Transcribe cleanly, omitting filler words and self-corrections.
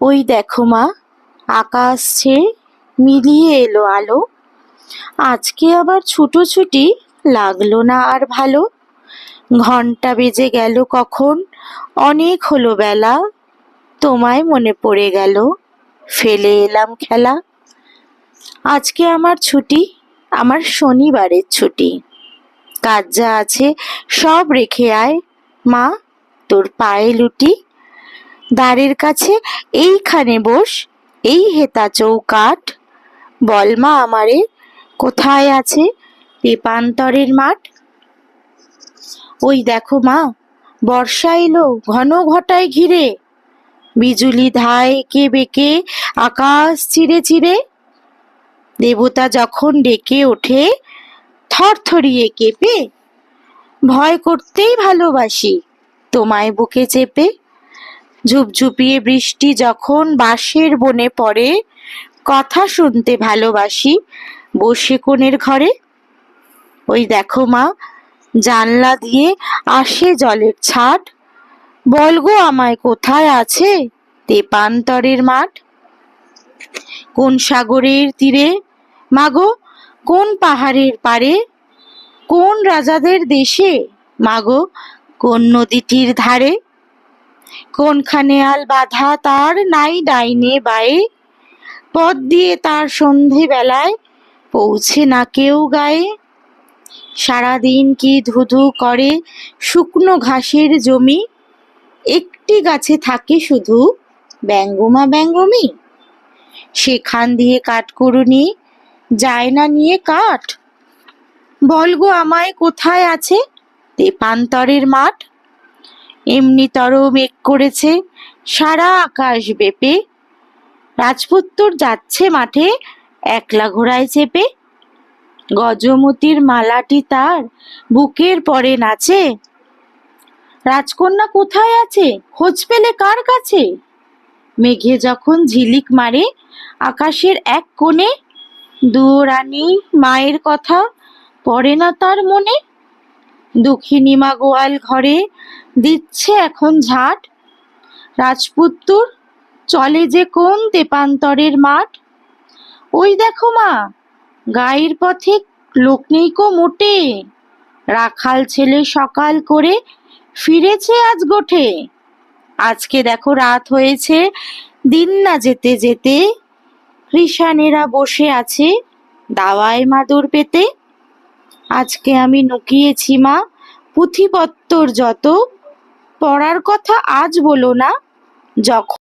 ওই দেখো মা, আকাশ ছেয়ে মিলিয়ে এলো আলো। আজকে আবার ছুটোছুটি লাগলো না আর ভালো। ঘন্টা বেজে গেল কখন, অনেক হলো বেলা। তোমায় মনে পড়ে গেল, ফেলে এলাম খেলা। আজকে আমার ছুটি, আমার শনিবারের ছুটি। কাজ যা আছে সব রেখে আয় মা, তোর পায়ে লুটি। দ্বারের কাছে এইখানে বস, এই হেতা চৌকাঠ। বল মা আমারে, কোথায় আছে তেপান্তরের মাঠ? ওই দেখো মা, বর্ষা এলো ঘন ঘটায় ঘিরে। বিজুলি ধায় এঁকে বেঁকে আকাশ চিরে চিরে। দেবতা যখন ডেকে ওঠে থরথরিয়ে কেঁপে, ভয় করতেই ভালোবাসি তোমায় বুকে চেপে। ঝুপঝুপিয়ে বৃষ্টি যখন বাঁশের বনে পড়ে, কথা শুনতে ভালোবাসি বসে কোণের ঘরে। ওই দেখো মা, জানলা দিয়ে আসে জলের ছাট। বল গো আমায় কোথায় আছে তেপান্তরের মাঠ? কোন সাগরের তীরে মাগো, কোন পাহাড়ের পারে, কোন রাজাদের দেশে মাগো, কোন নদীটির ধারে? কোনখানে আল বাঁধা তার নাই ডাইনে বায়ে, পথ দিয়ে তার সন্ধে বেলায় পৌঁছে না কেউ গায়ে। সারাদিন কি ধুধু করে শুকনো ঘাসের জমি, একটি গাছে থাকে শুধু ব্যঙ্গমা ব্যঙ্গমি। সেখান দিয়ে কাঠকুড়ুনি যায় না নিয়ে কাঠ। বল গো আমায় কোথায় আছে তেপান্তরের মাঠ? এমনিতর মেঘ করেছে সারা আকাশ বেপে, রাজপুত্তর যাচ্ছে মাঠে একলা ঘোড়ায় চেপে। গজমতির মালাটি তার বুকের পরে নাচে, রাজকন্যা কোথায় আছে খোঁজ পেলে কার কাছে? মেঘে যখন ঝিলিক মারে আকাশের এক কোণে, দুরানী মায়ের কথা পড়ে না তার মনে। দুঃখিনী মা গোয়াল ঘরে দিচ্ছে এখন ঝাঁট, রাজপুত্তর চলে যে কোন তেপান্তরের মাঠ? ওই দেখো মা, গায়ের পথে লোক নেই কো মোটে, রাখাল ছেলে সকাল করে ফিরেছে আজ গোঠে। আজকে দেখো রাত হয়েছে, দিন না যেতে যেতে, কৃষানেরা বসে আছে দাওয়ায় মাদুর পেতে। আজকে আমি নুকিয়েছি মা পুঁথিপত্তর যত, পড়ার কথা আজ বলো না, যখন